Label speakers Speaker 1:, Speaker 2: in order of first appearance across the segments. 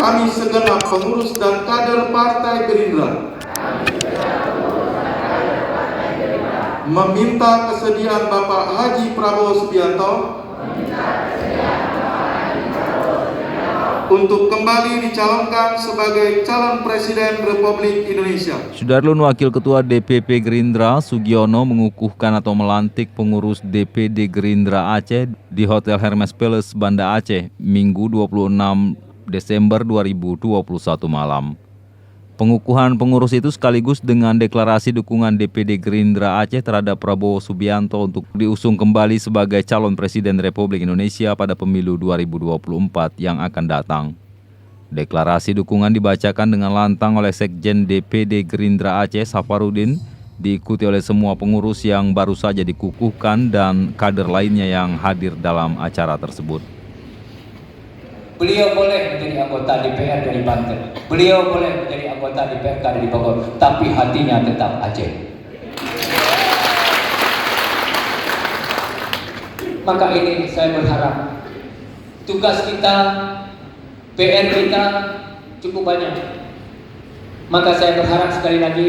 Speaker 1: Kami segenap pengurus dan kader Partai Gerindra meminta kesediaan Bapak Haji Prabowo Subianto untuk kembali dicalonkan sebagai calon Presiden Republik Indonesia.
Speaker 2: Sudarlun Wakil Ketua DPP Gerindra Sugiono mengukuhkan atau melantik pengurus DPD Gerindra Aceh di Hotel Hermes Palace, Banda Aceh, Minggu 26 Desember 2021 malam. Pengukuhan pengurus itu sekaligus dengan deklarasi dukungan DPD Gerindra Aceh terhadap Prabowo Subianto untuk diusung kembali sebagai calon Presiden Republik Indonesia pada pemilu 2024 yang akan datang. Deklarasi dukungan dibacakan dengan lantang oleh Sekjen DPD Gerindra Aceh Safarudin, diikuti oleh semua pengurus yang baru saja dikukuhkan dan kader lainnya yang hadir dalam acara tersebut.
Speaker 3: Beliau boleh menjadi anggota DPR dari Banten, beliau boleh menjadi anggota DPRK dari Bogor, tapi hatinya tetap Aceh. Maka ini saya berharap tugas kita, PR kita cukup banyak. Maka saya berharap sekali lagi,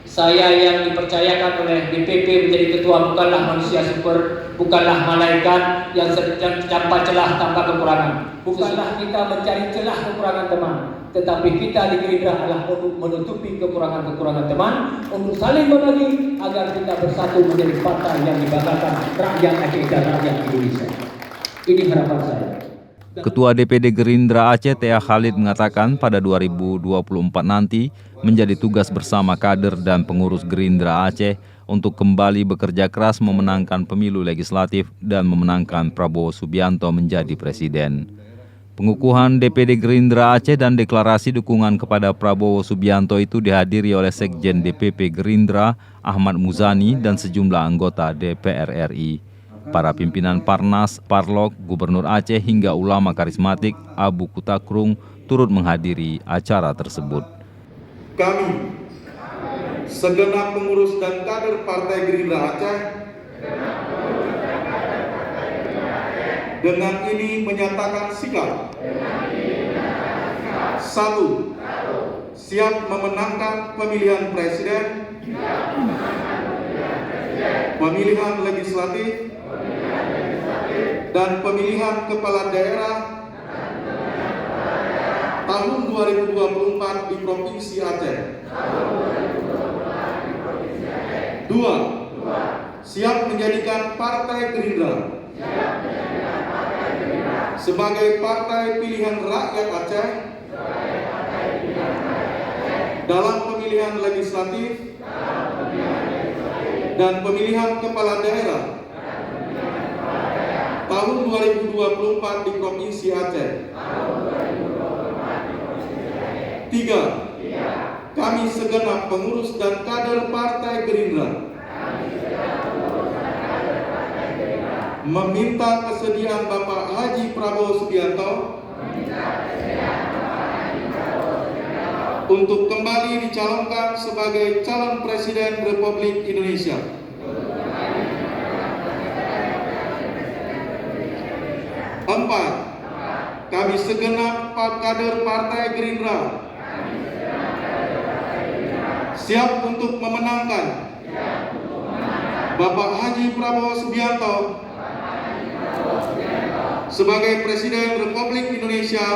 Speaker 3: saya yang dipercayakan oleh DPP menjadi ketua bukanlah manusia super, bukanlah malaikat yang sedang tanpa celah tanpa kekurangan. Bukanlah kita mencari celah kekurangan teman, tetapi kita di Gerindra adalah untuk menutupi kekurangan-kekurangan teman, untuk saling membagi agar kita bersatu menjadi partai yang dibanggakan rakyat Aceh dan rakyat Indonesia. Ini harapan saya.
Speaker 2: Ketua DPD Gerindra Aceh Tea Khalid mengatakan pada 2024 nanti menjadi tugas bersama kader dan pengurus Gerindra Aceh untuk kembali bekerja keras memenangkan pemilu legislatif dan memenangkan Prabowo Subianto menjadi presiden. Pengukuhan DPD Gerindra Aceh dan deklarasi dukungan kepada Prabowo Subianto itu dihadiri oleh Sekjen DPP Gerindra Ahmad Muzani dan sejumlah anggota DPR RI. Para pimpinan Parnas, Parlok, Gubernur Aceh hingga ulama karismatik Abu Kutakrung turut menghadiri acara tersebut.
Speaker 1: Kami, segenap pengurus dan kader Partai Gerindra Aceh, dengan ini menyatakan sikap. 1. Siap memenangkan pemilihan presiden, pemilihan legislatif, dan pemilihan kepala daerah tahun 2024 di Provinsi Aceh. 2. Siap menjadikan Partai Gerindra sebagai partai pilihan rakyat Aceh dalam pemilihan legislatif dan pemilihan kepala daerah tahun 2024 di Provinsi Aceh. 3. Kami segenap pengurus dan kader Partai Gerindra meminta kesediaan Bapak Haji Prabowo Subianto untuk kembali dicalonkan sebagai calon Presiden Republik Indonesia. 4. Kami segenap kader Partai Gerindra siap untuk memenangkan Bapak Haji Prabowo Subianto sebagai Presiden Republik Indonesia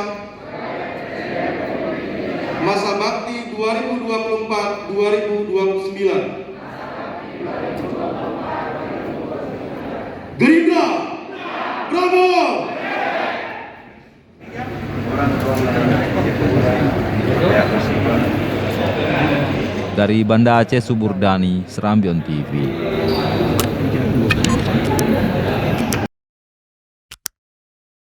Speaker 1: masa bakti 2024-2029. Gerindra Prabowo.
Speaker 2: Dari Banda Aceh Suburdani, Serambion TV.